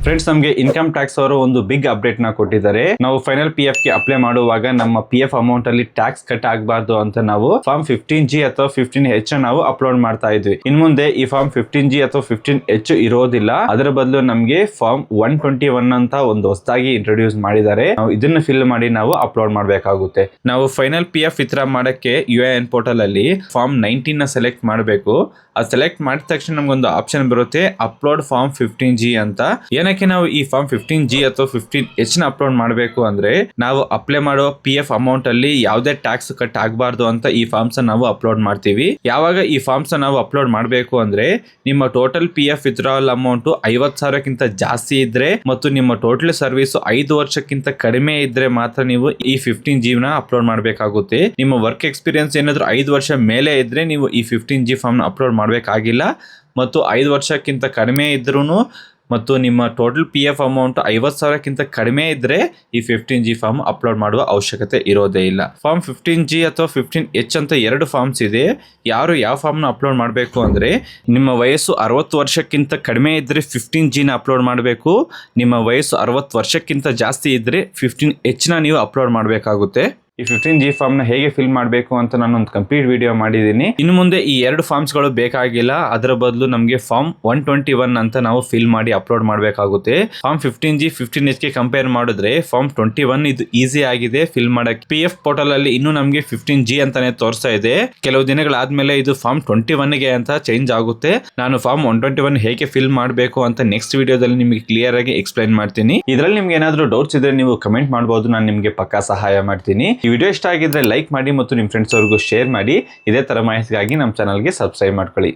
Friends, ನಮಗೆ income tax ಅವರು ಒಂದು ಬಿಗ್ ಅಪ್ಡೇಟ್ ನ ಕೊಟ್ಟಿದ್ದಾರೆ. ನಾವು ಫೈನಲ್ PF ಗೆ ಅಪ್ಲೈ ಮಾಡುವಾಗ ನಮ್ಮ PF ಅಮೌಂಟ್ ಅಲ್ಲಿ ಟ್ಯಾಕ್ಸ್ ಕಟ್ ಆಗಬಾರ್ದು ಅಂತ ನಾವು ಫಾರ್ಮ್ 15G ಅಥವಾ 15H ನಾವು ಅಪ್ಲೋಡ್ ಮಾಡ್ತಾ ಇದ್ವಿ. ಇನ್ ಮುಂದೆ ಈ ಫಾರ್ಮ್ 15G ಅಥವಾ 15H ಇರೋದಿಲ್ಲ. ಅದರ ಬದಲು ನಮಗೆ ಫಾರ್ಮ್ 121 ಅಂತ ಒಂದು ಹೊಸದಾಗಿ ಇಂಟ್ರೊಡ್ಯೂಸ್ ಮಾಡಿದ್ದಾರೆ. ನಾವು ಇದನ್ನ ಫಿಲ್ ಮಾಡಿ ನಾವು ಅಪ್ಲೋಡ್ ಮಾಡಬೇಕಾಗುತ್ತೆ. ನಾವು ಫೈನಲ್ PF ವಿತ್ಡ್ರಾ ಮಾಡಕ್ಕೆ UIN ಪೋರ್ಟಲ್ ಅಲ್ಲಿ ಫಾರ್ಮ್ 19 ನ ಸೆಲೆಕ್ಟ್ ಮಾಡಬೇಕು. ಅದು ಸೆಲೆಕ್ಟ್ ಮಾಡಿದ ತಕ್ಷಣ ನಮಗೊಂದು ಆಪ್ಷನ್ ಬರುತ್ತೆ, ಅಪ್ಲೋಡ್ ಫಾರ್ಮ್ 15G ಅಂತ. ಏನಕ್ಕೆ ನಾವು ಈ ಫಾರ್ಮ್ 15G ಅಥವಾ 15H ನ ಅಪ್ಲೋಡ್ ಮಾಡಬೇಕು ಅಂದ್ರೆ, ನಾವು ಅಪ್ಲೈ ಮಾಡೋ PF ಅಮೌಂಟ್ ಅಲ್ಲಿ ಯಾವುದೇ ಟ್ಯಾಕ್ಸ್ ಕಟ್ ಆಗಬಾರ್ದು ಅಂತ ಈ ಫಾರ್ಮ್ಸ್ ನಾವು ಅಪ್ಲೋಡ್ ಮಾಡ್ತೀವಿ. ಯಾವಾಗ ಈ ಫಾರ್ಮ್ಸ್ ನಾವು ಅಪ್ಲೋಡ್ ಮಾಡಬೇಕು ಅಂದ್ರೆ, ನಿಮ್ಮ ಟೋಟಲ್ PF ವಿತ್ಡ್ರಾವಲ್ ಅಮೌಂಟ್ 50,000ಕ್ಕಿಂತ ಜಾಸ್ತಿ ಇದ್ರೆ ಮತ್ತು ನಿಮ್ಮ ಟೋಟಲ್ ಸರ್ವಿಸ್ 5 ವರ್ಷಕ್ಕಿಂತ ಕಡಿಮೆ ಇದ್ರೆ ಮಾತ್ರ ನೀವು ಈ 15G ನ ಅಪ್ಲೋಡ್ ಮಾಡಬೇಕಾಗುತ್ತೆ. ನಿಮ್ಮ ವರ್ಕ್ ಎಕ್ಸ್ಪೀರಿಯನ್ಸ್ ಏನಾದ್ರು 5 ವರ್ಷ ಮೇಲೆ ಇದ್ರೆ ನೀವು ಈ 15G ಫಾರ್ಮ್ ನ ಅಪ್ಲೋಡ್ ಮಾಡಬೇಕಾಗಿಲ್ಲ. ಮತ್ತು 5 ವರ್ಷಕ್ಕಿಂತ ಕಡಿಮೆ ಇದ್ರೂ ಮತ್ತು ನಿಮ್ಮ ಟೋಟಲ್ PF ಅಮೌಂಟ್ 50,000ಕ್ಕಿಂತ ಕಡಿಮೆ ಇದ್ರೆ ಈ 15G ಫಾರ್ಮ್ ಅಪ್ಲೋಡ್ ಮಾಡುವ ಅವಶ್ಯಕತೆ ಇರೋದೇ ಇಲ್ಲ. ಫಾರ್ಮ್ 15G ಅಥವಾ 15H ಅಂತ 2 ಫಾರ್ಮ್ಸ್ ಇದೆ. ಯಾರು ಯಾವ ಫಾರ್ಮ್ ನ ಅಪ್ಲೋಡ್ ಮಾಡಬೇಕು ಅಂದ್ರೆ, ನಿಮ್ಮ ವಯಸ್ಸು 60 ವರ್ಷಕ್ಕಿಂತ ಕಡಿಮೆ ಇದ್ರೆ 15G ನ ಅಪ್ಲೋಡ್ ಮಾಡಬೇಕು. ನಿಮ್ಮ ವಯಸ್ಸು 60 ವರ್ಷಕ್ಕಿಂತ ಜಾಸ್ತಿ ಇದ್ರೆ 15H ನ ನೀವು ಅಪ್ಲೋಡ್ ಮಾಡಬೇಕಾಗುತ್ತೆ. ಈ 15G ಫಾರ್ಮ್ ನ ಹೇಗೆ ಫಿಲ್ ಮಾಡಬೇಕು ಅಂತ ನಾನು ಒಂದು ಕಂಪ್ಲೀಟ್ ವಿಡಿಯೋ ಮಾಡಿದ್ದೀನಿ. ಇನ್ನು ಮುಂದೆ ಈ 2 ಫಾರ್ಮ್ಸ್ ಗಳು ಬೇಕಾಗಿಲ್ಲ. ಅದರ ಬದಲು ನಮಗೆ ಫಾರ್ಮ್ 121 ಅಂತ ನಾವು ಫಿಲ್ ಮಾಡಿ ಅಪ್ಲೋಡ್ ಮಾಡಬೇಕಾಗುತ್ತೆ. ಫಾರ್ಮ್ 15G 15H ಗೆ ಕಂಪೇರ್ ಮಾಡಿದ್ರೆ ಫಾರ್ಮ್ 21 ಇದು ಈಸಿ ಆಗಿದೆ ಫಿಲ್ ಮಾಡಕ್ಕೆ. PF ಪೋರ್ಟಲ್ ಅಲ್ಲಿ ಇನ್ನು ನಮಗೆ 15G ಅಂತಾನೆ ತೋರಿಸ್ತಾ ಇದೆ. ಕೆಲವು ದಿನಗಳಾದ್ಮೇಲೆ ಇದು ಫಾರ್ಮ್ 21 ಗೆ ಅಂತ ಚೇಂಜ್ ಆಗುತ್ತೆ. ನಾನು ಫಾರ್ಮ್ 121 ಹೇಗೆ ಫಿಲ್ ಮಾಡಬೇಕು ಅಂತ ನೆಕ್ಸ್ಟ್ ವಿಡಿಯೋದಲ್ಲಿ ನಿಮಗೆ ಕ್ಲಿಯರ್ ಆಗಿ ಎಕ್ಸ್ಪ್ಲೈನ್ ಮಾಡ್ತೀನಿ. ಇದರಲ್ಲಿ ನಿಮ್ಗೆ ಏನಾದರೂ ಡೌಟ್ಸ್ ಇದ್ರೆ ನೀವು ಕಮೆಂಟ್ ಮಾಡಬಹುದು, ನಾನು ನಿಮಗೆ ಪಕ್ಕಾ ಸಹಾಯ ಮಾಡ್ತೀನಿ. ಈ ವಿಡಿಯೋ ಇಷ್ಟ ಆಗಿದ್ರೆ ಲೈಕ್ ಮಾಡಿ ಮತ್ತು ನಿಮ್ಮ ಫ್ರೆಂಡ್ಸ್ ಅವ್ರಿಗೂ ಶೇರ್ ಮಾಡಿ. ಇದೇ ತರ ಮಾಹಿತಿಗಾಗಿ ನಮ್ಮ ಚಾನಲ್ಗೆ ಸಬ್ಸ್ಕ್ರೈಬ್ ಮಾಡ್ಕೊಳ್ಳಿ.